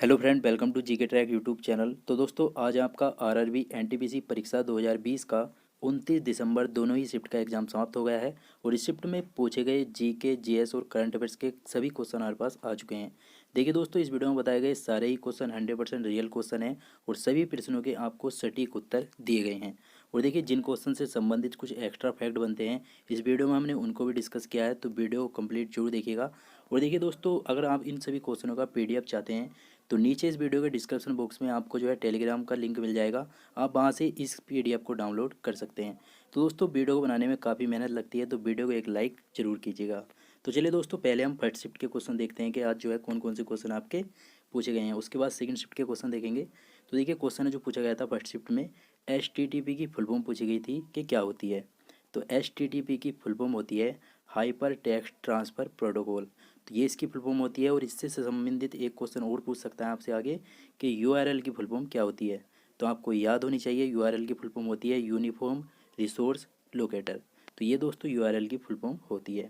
Hello friend, welcome to GK track YouTube channel. तो दोस्तों, आज आपका आरआरबी एनटीपीसी परीक्षा 2020 का 29 दिसंबर दोनों ही शिफ्ट का एग्जाम समाप्त हो गया है। और इस शिफ्ट में पूछे गए जीके, जीएस और करंट अफेयर्स के सभी क्वेश्चन हमारे पास आ चुके हैं। देखिए दोस्तों, इस वीडियो में बताए गए सारे ही क्वेश्चन 100% रियल क्वेश्चन हैं और सभी प्रश्नों के आपको सटीक उत्तर दिए गए हैं। और देखिए, जिन क्वेश्चन से संबंधित कुछ एक्स्ट्रा फैक्ट बनते हैं, इस वीडियो में हमने उनको भी डिस्कस किया है, तो वीडियो को कंप्लीट जरूर देखिएगा। और देखिए दोस्तों, अगर आप इन सभी क्वेश्चनों का पीडीएफ चाहते हैं तो नीचे इस वीडियो के डिस्क्रिप्शन बॉक्स में आपको जो है टेलीग्राम का लिंक मिल जाएगा। आप वहाँ से इस पीडीएफ को डाउनलोड कर सकते हैं। तो दोस्तों, वीडियो को बनाने में काफ़ी मेहनत लगती है, तो वीडियो को एक लाइक जरूर कीजिएगा। तो चलिए दोस्तों, पहले हम फर्स्ट शिफ्ट के क्वेश्चन देखते हैं कि आज जो है कौन कौन से क्वेश्चन आपके पूछे गए हैं। उसके बाद सेकंड शिफ्ट के क्वेश्चन देखेंगे। तो देखिए, क्वेश्चन जो पूछा गया था फर्स्ट शिफ्ट में, HTTP की फुल फॉर्म पूछी गई थी कि क्या होती है। तो HTTP की फुल फॉर्म होती है हाइपर टेक्स्ट ट्रांसफ़र प्रोटोकॉल। तो ये इसकी फुल फॉर्म होती है। और इससे संबंधित एक क्वेश्चन और पूछ सकता है आपसे आगे कि URL की फुल फॉर्म क्या होती है। तो आपको याद होनी चाहिए, URL की फुल फॉर्म होती है यूनिफॉर्म रिसोर्स लोकेटर। तो ये दोस्तों URL की फुल फॉर्म होती है।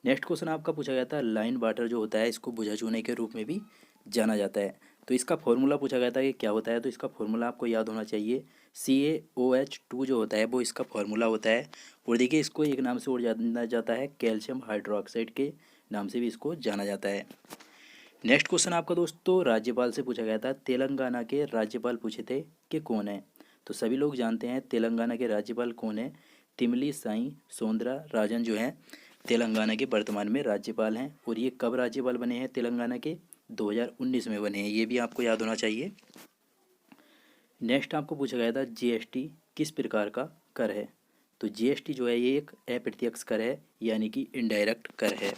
नेक्स्ट क्वेश्चन आपका पूछा गया था, लाइन वाटर जो होता है इसको बुझा चूने के रूप में भी जाना जाता है। तो इसका फॉर्मूला पूछा गया था कि क्या होता है। तो इसका फॉर्मूला आपको याद होना चाहिए, CaOH2 जो होता है वो इसका फॉर्मूला होता है। और देखिए, इसको एक नाम से और जाना जाता है कैल्शियम हाइड्रोक्साइड के नाम से भी इसको जाना जाता है। नेक्स्ट क्वेश्चन आपका दोस्तों राज्यपाल से पूछा गया था। तेलंगाना के राज्यपाल पूछे थे कि कौन है। तो सभी लोग जानते हैं तेलंगाना के राज्यपाल कौन है। तिमली साई सौंदरा राजन जो हैं तेलंगाना के वर्तमान में राज्यपाल हैं। और ये कब राज्यपाल बने हैं तेलंगाना के? 2019 में बने हैं। ये भी आपको याद होना चाहिए। नेक्स्ट आपको पूछा गया था GST किस प्रकार का कर है। तो GST जो है ये एक अप्रत्यक्ष कर है, यानी कि इनडायरेक्ट कर है।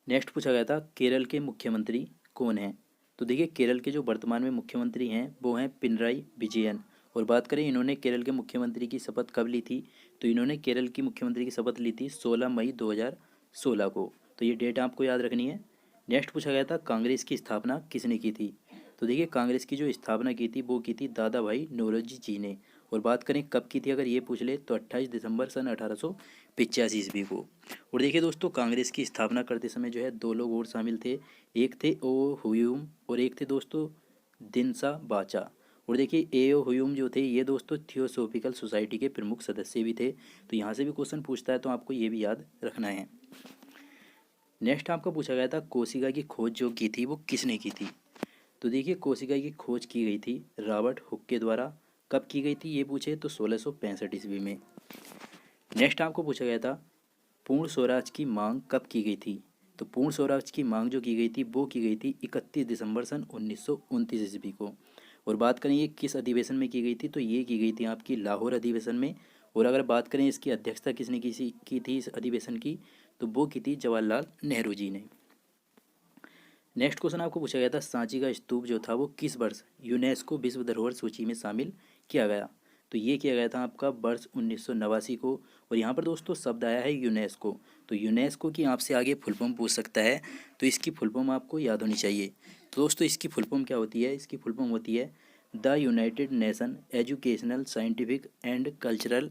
नेक्स्ट पूछा गया था केरल के मुख्यमंत्री कौन हैं। तो देखिए, केरल के जो वर्तमान में मुख्यमंत्री हैं वो हैं पिनराई विजयन। और बात करें इन्होंने केरल के मुख्यमंत्री की शपथ कब ली थी, तो इन्होंने केरल की मुख्यमंत्री की शपथ ली थी 16 मई 2016 को। तो ये डेट आपको याद रखनी है। नेक्स्ट पूछा गया था कांग्रेस की स्थापना किसने की थी। तो देखिए, कांग्रेस की जो स्थापना की थी वो की थी दादा भाई नौरोजी जी ने। और बात करें कब की थी, अगर ये पूछ ले तो 28 दिसंबर सन 1885 ईस्वी को। और देखिए दोस्तों, कांग्रेस की स्थापना करते समय जो है दो लोग और शामिल थे। एक थे ओ हुयूम और एक थे दोस्तों दिनसा बाचा। और देखिए, ए ओ हुयूम जो थे ये दोस्तों थियोसॉफिकल सोसाइटी के प्रमुख सदस्य भी थे। तो यहाँ से भी क्वेश्चन पूछता है, तो आपको ये भी याद रखना है। नेक्स्ट आपको पूछा गया था कोशिका की खोज जो की थी वो किसने की थी। तो देखिए, कोशिका की खोज की गई थी रॉबर्ट हुक के द्वारा। कब की गई थी ये पूछे तो 1665 ईस्वी में। नेक्स्ट आपको पूछा गया था पूर्ण स्वराज की मांग कब की गई थी। तो पूर्ण स्वराज की मांग जो की गई थी वो की गई थी 31 दिसंबर सन 1929 ईस्वी को। और बात करें ये किस अधिवेशन में की गई थी, तो ये की गई थी आपकी लाहौर अधिवेशन में। और अगर बात करें इसकी अध्यक्षता किसने की थी इस अधिवेशन की, तो वो की थी जवाहरलाल नेहरू जी ने। नेक्स्ट क्वेश्चन आपको पूछा गया था सांची का स्तूप जो था वो किस वर्ष यूनेस्को विश्व धरोहर सूची में शामिल किया गया। तो ये किया गया था आपका वर्ष 1989 को। और यहाँ पर दोस्तों शब्द आया है यूनेस्को। तो यूनेस्को की आपसे आगे फुल फॉर्म पूछ सकता है, तो इसकी फुल फॉर्म आपको याद होनी चाहिए। तो दोस्तों, इसकी फुल फॉर्म क्या होती है? इसकी फुल फॉर्म होती है the United Nation Educational Scientific and Cultural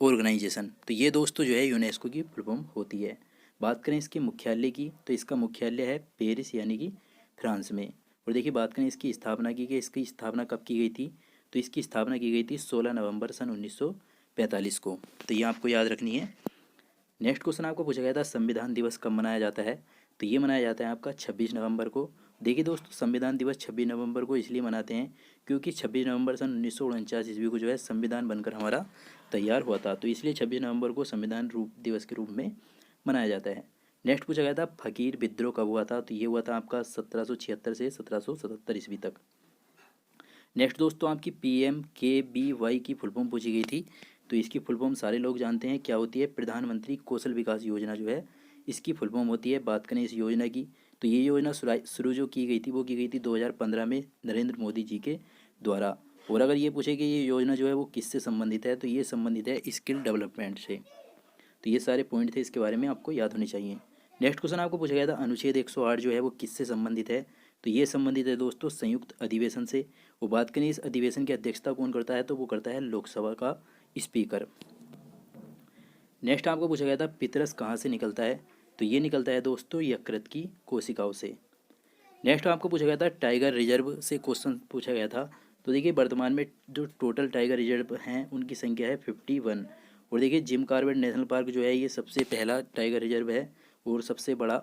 Organization. तो ये दोस्तों जो है यूनेस्को की फुल फॉर्म होती है। बात करें इसके मुख्यालय की, तो इसका मुख्यालय है पेरिस यानी कि फ्रांस में। और देखिए, बात करें इसकी स्थापना की कि इसकी स्थापना कब की गई थी, तो इसकी स्थापना की गई थी 16 नवंबर सन 1945 को। तो ये आपको याद रखनी है। नेक्स्ट क्वेश्चन आपको पूछा गया था संविधान दिवस कब मनाया जाता है। तो ये मनाया जाता है आपका 26 नवंबर को। देखिए दोस्तों, संविधान दिवस 26 नवंबर को इसलिए मनाते हैं क्योंकि 26 नवंबर सन 1949 ईस्वी को जो है संविधान बनकर हमारा तैयार हुआ था। तो इसलिए 26 नवंबर को संविधान रूप दिवस के रूप में मनाया जाता है। नेक्स्ट पूछा गया था फकीर विद्रोह कब हुआ था। तो ये हुआ था आपका 1776 से 1777 ईस्वी तक। नेक्स्ट दोस्तों, आपकी PMKBY की फुल फॉर्म पूछी गई थी। तो इसकी फुल फॉर्म सारे लोग जानते हैं क्या होती है। प्रधानमंत्री कौशल विकास योजना जो है इसकी फुल फॉर्म होती है। बात करें इस योजना की, तो ये योजना शुरू जो की गई थी वो की गई थी 2015 में नरेंद्र मोदी जी के द्वारा। और अगर ये पूछे कि ये योजना जो है वो किससे संबंधित है, तो ये संबंधित है स्किल डेवलपमेंट से। तो ये सारे पॉइंट थे, इसके बारे में आपको याद होने चाहिए। नेक्स्ट क्वेश्चन आपको पूछा गया था अनुच्छेद 108 जो है वो किससे संबंधित है। तो ये संबंधित है दोस्तों संयुक्त अधिवेशन से। वो बात करें इस अधिवेशन की अध्यक्षता कौन करता है, तो वो करता है लोकसभा का स्पीकर। नेक्स्ट आपको पूछा गया था पितरस कहाँ से निकलता है। तो ये निकलता है दोस्तों यकृत की कोशिकाओं से। नेक्स्ट आपको पूछा गया था टाइगर रिजर्व से क्वेश्चन पूछा गया था। तो देखिए वर्तमान में जो टोटल टाइगर रिजर्व हैं उनकी संख्या है 51। और देखिए जिम कॉर्बेट नेशनल पार्क जो है ये सबसे पहला टाइगर रिजर्व है और सबसे बड़ा।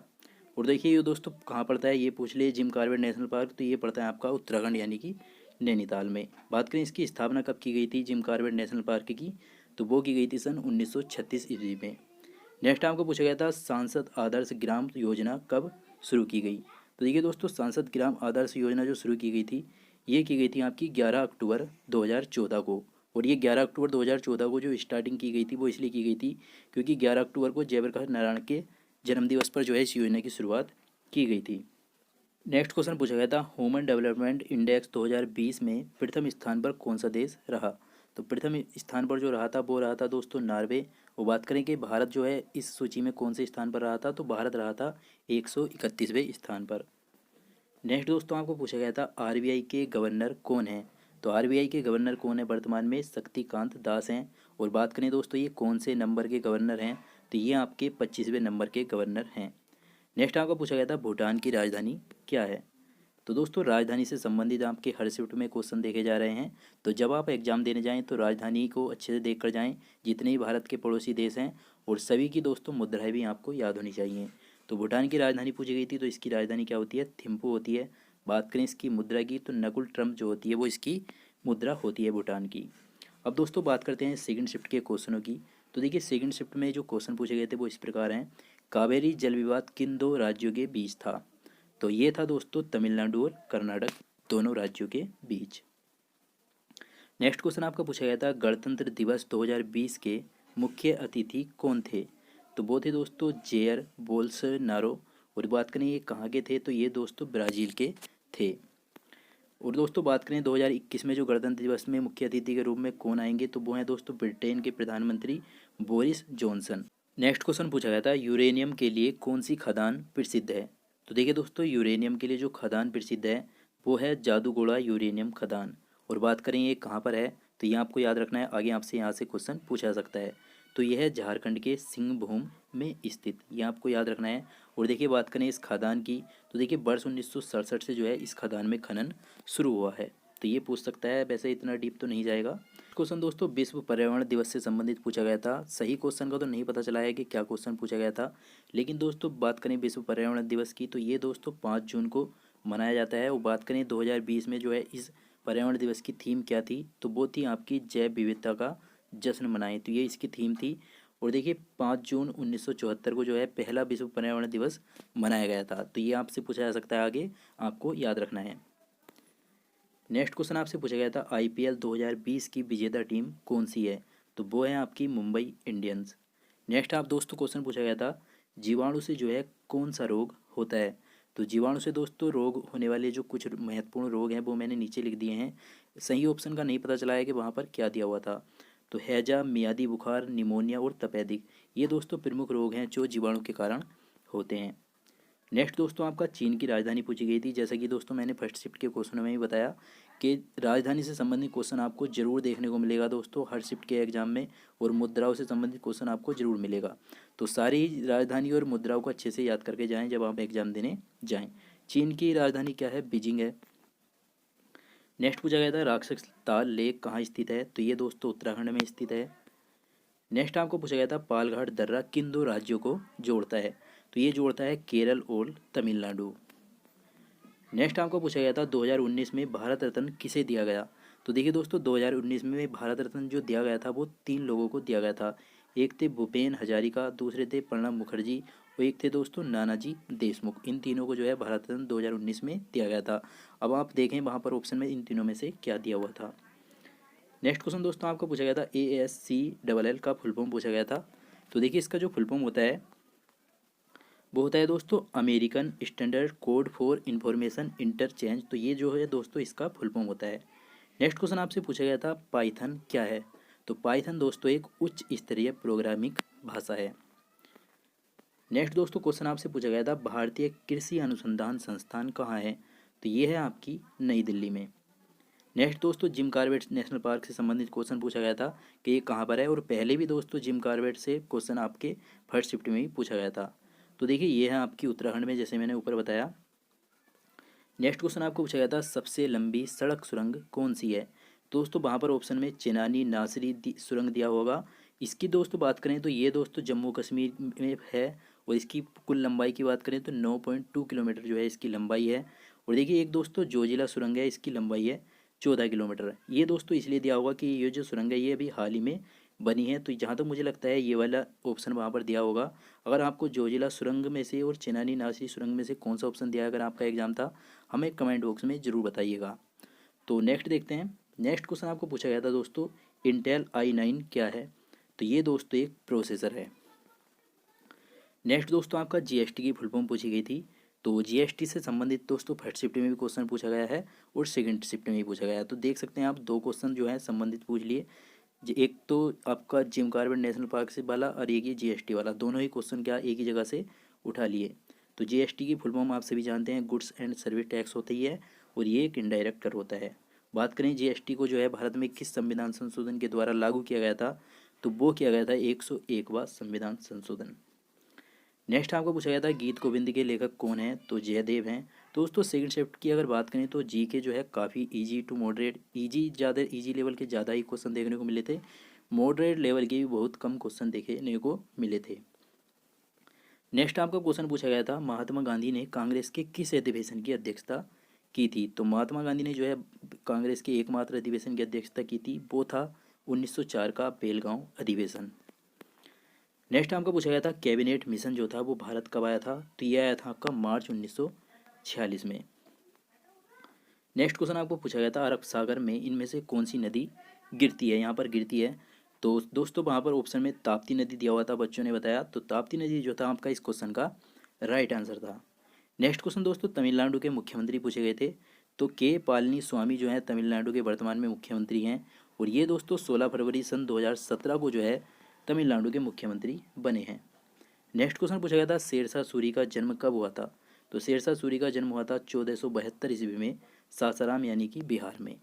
और देखिए ये दोस्तों कहाँ पड़ता है ये पूछ लिए, जिम कॉर्बेट नेशनल पार्क तो ये पड़ता है आपका उत्तराखंड यानी कि नैनीताल में। बात करें इसकी स्थापना कब की गई थी जिम कॉर्बेट नेशनल पार्क की, तो वो की गई थी सन 1936 ईस्वी में। नेक्स्ट आपको पूछा गया था सांसद आदर्श ग्राम योजना कब शुरू की गई। तो देखिए दोस्तों सांसद ग्राम आदर्श योजना जो शुरू की गई थी ये की गई थी आपकी 11 अक्टूबर 2014 को। और ये 11 अक्टूबर 2014 को जो स्टार्टिंग की गई थी वो इसलिए की गई थी क्योंकि 11 अक्टूबर को जयप्रकाश नारायण के जन्मदिवस पर जो है इस योजना की शुरुआत की गई थी। नेक्स्ट क्वेश्चन पूछा गया था ह्यूमन डेवलपमेंट इंडेक्स 2020 में प्रथम स्थान पर कौन सा देश रहा। तो प्रथम स्थान पर जो रहा था वो रहा था दोस्तों नॉर्वे। वो बात करें कि भारत जो है इस सूची में कौन से स्थान पर रहा था, तो भारत रहा था 131वें स्थान पर। नेक्स्ट दोस्तों आपको पूछा गया था आरबीआई के गवर्नर कौन है। तो आरबीआई के गवर्नर कौन है वर्तमान में, शक्तिकांत दास हैं। और बात करें दोस्तों ये कौन से नंबर के गवर्नर हैं, तो ये आपके 25वें नंबर के गवर्नर हैं। नेक्स्ट आपको पूछा गया था भूटान की राजधानी क्या है। तो दोस्तों राजधानी से संबंधित आपके हर शिफ्ट में क्वेश्चन देखे जा रहे हैं, तो जब आप एग्जाम देने जाएं तो राजधानी को अच्छे से देख कर जाएं, जितने ही भारत के पड़ोसी देश हैं। और सभी की दोस्तों मुद्राएं भी आपको याद होनी चाहिए। तो भूटान की राजधानी पूछी गई थी तो इसकी राजधानी क्या होती है, थिम्पू होती है। बात करें इसकी मुद्रा की तो नकुल ट्रम्प जो होती है वो इसकी मुद्रा होती है भूटान की। अब दोस्तों बात करते हैं सेकंड शिफ्ट के क्वेश्चनों की। तो देखिए सेकंड शिफ्ट में जो क्वेश्चन पूछे गए थे वो इस प्रकार हैं, कावेरी जल विवाद किन दो राज्यों के बीच था। तो ये था दोस्तों तमिलनाडु और कर्नाटक दोनों राज्यों के बीच। नेक्स्ट क्वेश्चन आपका पूछा गया था गणतंत्र दिवस 2020 के मुख्य अतिथि कौन थे। तो वो थे दोस्तों जेयर बोल्सोनारो। और बात करें ये कहाँ के थे, तो ये दोस्तों ब्राज़ील के थे। और दोस्तों बात करें 2021 में जो गणतंत्र दिवस में मुख्य अतिथि के रूप में कौन आएंगे, तो वो हैं दोस्तों ब्रिटेन के प्रधानमंत्री बोरिस जॉनसन। नेक्स्ट क्वेश्चन पूछा गया था यूरेनियम के लिए कौन सी खदान प्रसिद्ध है। तो देखिए दोस्तों यूरेनियम के लिए जो खदान प्रसिद्ध है वो है जादूगोड़ा यूरेनियम खदान। और बात करें ये कहाँ पर है, तो ये आपको याद रखना है, आगे आपसे यहाँ से क्वेश्चन पूछा सकता है। तो यह है झारखंड के सिंहभूम में स्थित, ये आपको याद रखना है। और देखिए बात करें इस खदान की, तो देखिए वर्ष 1967 से जो है इस खदान में खनन शुरू हुआ है। तो ये पूछ सकता है, वैसे इतना डीप तो नहीं जाएगा। क्वेश्चन दोस्तों विश्व पर्यावरण दिवस से संबंधित पूछा गया था। सही क्वेश्चन का तो नहीं पता चला है कि क्या क्वेश्चन पूछा गया था, लेकिन दोस्तों बात करें विश्व पर्यावरण दिवस की तो ये दोस्तों 5 जून को मनाया जाता है। और बात करें 2020 में जो है इस पर्यावरण दिवस की थीम क्या थी, तो वो थी आपकी जैव विविधता का जश्न मनाएं, तो ये इसकी थीम थी। और देखिए 5 जून 1974 को जो है पहला विश्व पर्यावरण दिवस मनाया गया था। तो ये आपसे पूछा जा सकता है, आगे आपको याद रखना है। नेक्स्ट क्वेश्चन आपसे पूछा गया था आईपीएल 2020 की विजेता टीम कौन सी है। तो वो है आपकी मुंबई इंडियंस। नेक्स्ट आप दोस्तों क्वेश्चन पूछा गया था जीवाणु से जो है कौन सा रोग होता है। तो जीवाणु से दोस्तों रोग होने वाले जो कुछ महत्वपूर्ण रोग हैं वो मैंने नीचे लिख दिए हैं। सही ऑप्शन का नहीं पता चला है कि वहाँ पर क्या दिया हुआ था। तो हैजा, मियादी बुखार, निमोनिया और तपेदिक, ये दोस्तों प्रमुख रोग हैं जो जीवाणु के कारण होते हैं। नेक्स्ट दोस्तों आपका चीन की राजधानी पूछी गई थी। जैसा कि दोस्तों मैंने फर्स्ट शिफ्ट के क्वेश्चनों में ही बताया कि राजधानी से संबंधित क्वेश्चन आपको जरूर देखने को मिलेगा दोस्तों हर शिफ्ट के एग्जाम में। और मुद्राओं से संबंधित क्वेश्चन आपको जरूर मिलेगा। तो सारी राजधानी और मुद्राओं को अच्छे से याद करके जाएं जब आप एग्जाम देने जाएं। चीन की राजधानी क्या है, बीजिंग है। नेक्स्ट पूछा गया था राक्षस ताल लेक कहाँ स्थित है। तो ये दोस्तों उत्तराखंड में स्थित है। नेक्स्ट आपको पूछा गया था पालघाट दर्रा किन दो राज्यों को जोड़ता है। तो ये जोड़ता है केरल और तमिलनाडु। नेक्स्ट आपको पूछा गया था 2019 में भारत रत्न किसे दिया गया। तो देखिए दोस्तों 2019 में भारत रत्न जो दिया गया था वो 3 लोगों को दिया गया था। एक थे भूपेन हजारिका, दूसरे थे प्रणब मुखर्जी और एक थे दोस्तों नानाजी देशमुख। इन तीनों को जो है भारत रत्न 2019 में दिया गया था। अब आप देखें वहाँ पर ऑप्शन में इन तीनों में से क्या दिया हुआ था। नेक्स्ट क्वेश्चन दोस्तों आपको पूछा गया था ASCLL का फुल फॉर्म पूछा गया था। तो देखिए इसका जो फुल फॉर्म होता है वो होता है दोस्तों American standard code for information interchange. तो ये जो है दोस्तों इसका फुल फॉर्म होता है। नेक्स्ट क्वेश्चन आपसे पूछा गया था पाइथन क्या है। तो पाइथन दोस्तों एक उच्च स्तरीय प्रोग्रामिंग भाषा है। नेक्स्ट दोस्तों क्वेश्चन आपसे पूछा गया था भारतीय कृषि अनुसंधान संस्थान कहाँ है। तो ये है आपकी नई दिल्ली में। नेक्स्ट दोस्तों जिम कॉर्बेट नेशनल पार्क से संबंधित क्वेश्चन पूछा गया था कि ये कहाँ पर है। और पहले भी दोस्तों जिम कॉर्बेट से क्वेश्चन आपके फर्स्ट शिफ्ट में ही पूछा गया था। तो देखिए ये है आपकी उत्तराखंड में, जैसे मैंने ऊपर बताया। नेक्स्ट क्वेश्चन आपको पूछा गया था सबसे लंबी सड़क सुरंग कौन सी है। दोस्तों वहाँ पर ऑप्शन में चेनानी नासरी सुरंग दिया होगा। इसकी दोस्तों बात करें तो ये दोस्तों जम्मू कश्मीर में है और इसकी कुल लंबाई की बात करें तो 9.2 किलोमीटर जो है इसकी लंबाई है। और देखिए एक दोस्तों जोजिला सुरंग है, इसकी लंबाई है 14 किलोमीटर। ये दोस्तों इसलिए दिया होगा कि ये जो सुरंग है ये अभी हाल ही में बनी है, तो जहाँ तक मुझे लगता है ये वाला ऑप्शन वहाँ पर दिया होगा। अगर आपको जोजिला सुरंग में से और चेनानी नासरी सुरंग में से कौन सा ऑप्शन दिया अगर आपका एग्जाम था, हमें कमेंट बॉक्स में ज़रूर बताइएगा। तो नेक्स्ट देखते हैं। नेक्स्ट क्वेश्चन आपको पूछा गया था दोस्तों इंटेल i9 क्या है। तो ये दोस्तों एक प्रोसेसर है। नेक्स्ट दोस्तों आपका जीएसटी की फुल फॉर्म पूछी गई थी। तो जीएसटी से संबंधित दोस्तों फर्स्ट शिफ्ट में भी क्वेश्चन पूछा गया है और सेकंड शिफ्ट में भी पूछा गया है। तो देख सकते हैं आप दो क्वेश्चन जो है संबंधित पूछ लिए। एक तो आपका जिम कॉर्बेट नेशनल पार्क से वाला और एक ही जीएसटी वाला, दोनों ही क्वेश्चन क्या एक ही जगह से उठा लिए। तो जीएसटी की फुल फॉर्म आप सभी जानते हैं गुड्स एंड सर्विस टैक्स होती है और ये एक इनडायरेक्ट कर होता है। बात करें जीएसटी को जो है भारत में किस संविधान संशोधन के द्वारा लागू किया गया था, तो वो किया गया था 101वां संविधान संशोधन। नेक्स्ट आपको पूछा गया था गीत गोविंद के लेखक कौन है, तो जयदेव हैं। तो दोस्तों सेकंड शिफ्ट की अगर बात करें तो जी के जो है काफ़ी इजी टू मॉडरेट, इजी ज़्यादा इजी लेवल के ज़्यादा ही क्वेश्चन देखने को मिले थे, मॉडरेट लेवल के भी बहुत कम क्वेश्चन देखने को मिले थे। नेक्स्ट आपका क्वेश्चन पूछा गया था महात्मा गांधी ने कांग्रेस के किस अधिवेशन की अध्यक्षता की थी। तो महात्मा गांधी ने जो है कांग्रेस के एकमात्र अधिवेशन की अध्यक्षता की थी, वो था 1904 का बेलगांव अधिवेशन। नेक्स्ट आपका पूछा गया था कैबिनेट मिशन जो था वो भारत कब आया था, तो ये आया था आपका मार्च 1946 में। नेक्स्ट क्वेश्चन आपको पूछा गया था अरब सागर में इनमें से कौन सी नदी गिरती है, यहाँ पर गिरती है। तो दोस्तों वहाँ पर ऑप्शन में ताप्ती नदी दिया हुआ था, बच्चों ने बताया, तो ताप्ती नदी जो था आपका इस क्वेश्चन का राइट आंसर था। नेक्स्ट क्वेश्चन दोस्तों तमिलनाडु के मुख्यमंत्री पूछे गए थे। तो के पालनी स्वामी जो है तमिलनाडु के वर्तमान में मुख्यमंत्री हैं और ये दोस्तों 16 फरवरी सन 2017 को जो है तमिलनाडु के मुख्यमंत्री बने हैं। नेक्स्ट क्वेश्चन पूछा गया था शेरशाह सूरी का जन्म कब हुआ था। तो शेरशाह सूरी का जन्म हुआ था 1472 ईस्वी में सासाराम यानी कि बिहार में।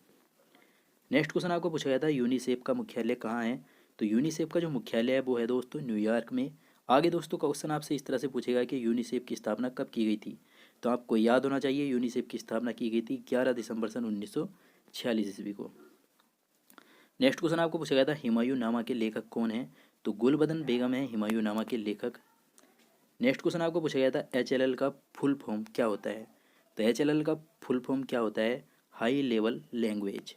नेक्स्ट क्वेश्चन आपको पूछा गया था यूनिसेफ का मुख्यालय कहाँ है। तो यूनिसेफ का जो मुख्यालय है वो है दोस्तों न्यूयॉर्क में। आगे दोस्तों क्वेश्चन आपसे इस तरह से पूछेगा कि यूनिसेफ की स्थापना कब की गई थी। तो आपको याद होना चाहिए यूनिसेफ की स्थापना की गई थी 11 दिसंबर सन 1946 ईस्वी को। नेक्स्ट क्वेश्चन आपको पूछा गया था हुमायूं नामा के लेखक कौन है। तो गुलबदन बेगम है हुमायूं नामा के लेखक। नेक्स्ट क्वेश्चन आपको पूछा गया था HLL का फुल फॉर्म क्या होता है। तो HLL का फुल फॉर्म क्या होता है, high level language.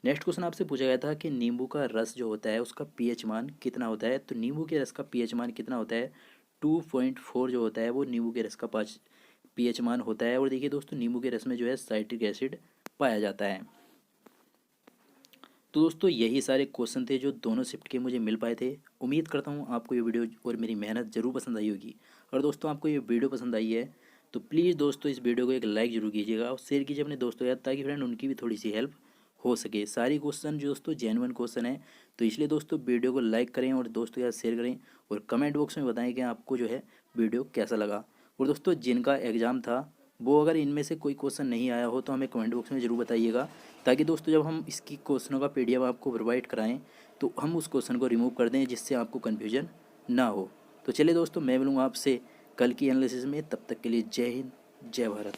Next question आपसे पूछा गया था कि नींबू का रस जो होता है उसका पीएच मान कितना होता है। तो नींबू के रस का पीएच मान कितना होता है, 2.4 जो होता है वो नींबू के रस का पीएच मान होता है। और देखिए दोस्तों नींबू के रस में जो है साइट्रिक एसिड पाया जाता है। तो दोस्तों यही सारे क्वेश्चन थे जो दोनों शिफ्ट के मुझे मिल पाए थे। उम्मीद करता हूँ आपको ये वीडियो और मेरी मेहनत ज़रूर पसंद आई होगी। और दोस्तों आपको ये वीडियो पसंद आई है तो प्लीज़ दोस्तों इस वीडियो को एक लाइक ज़रूर कीजिएगा और शेयर कीजिए अपने दोस्तों के साथ, ताकि फ्रेंड उनकी भी थोड़ी सी हेल्प हो सके। सारी क्वेश्चन जो दोस्तों जेन्युइन क्वेश्चन है, तो इसलिए दोस्तों वीडियो को लाइक करें और दोस्तों के साथ शेयर करें और कमेंट बॉक्स में बताएं कि आपको जो है वीडियो कैसा लगा। और दोस्तों जिनका एग्ज़ाम था वो अगर इनमें से कोई क्वेश्चन नहीं आया हो तो हमें कमेंट बॉक्स में ज़रूर बताइएगा, ताकि दोस्तों जब हम इसकी क्वेश्चनों का PDF आपको प्रोवाइड कराएं तो हम उस क्वेश्चन को रिमूव कर दें जिससे आपको कन्फ्यूजन ना हो। तो चलिए दोस्तों मैं मिलूँगा आपसे कल की एनालिसिस में, तब तक के लिए जय हिंद जय भारत।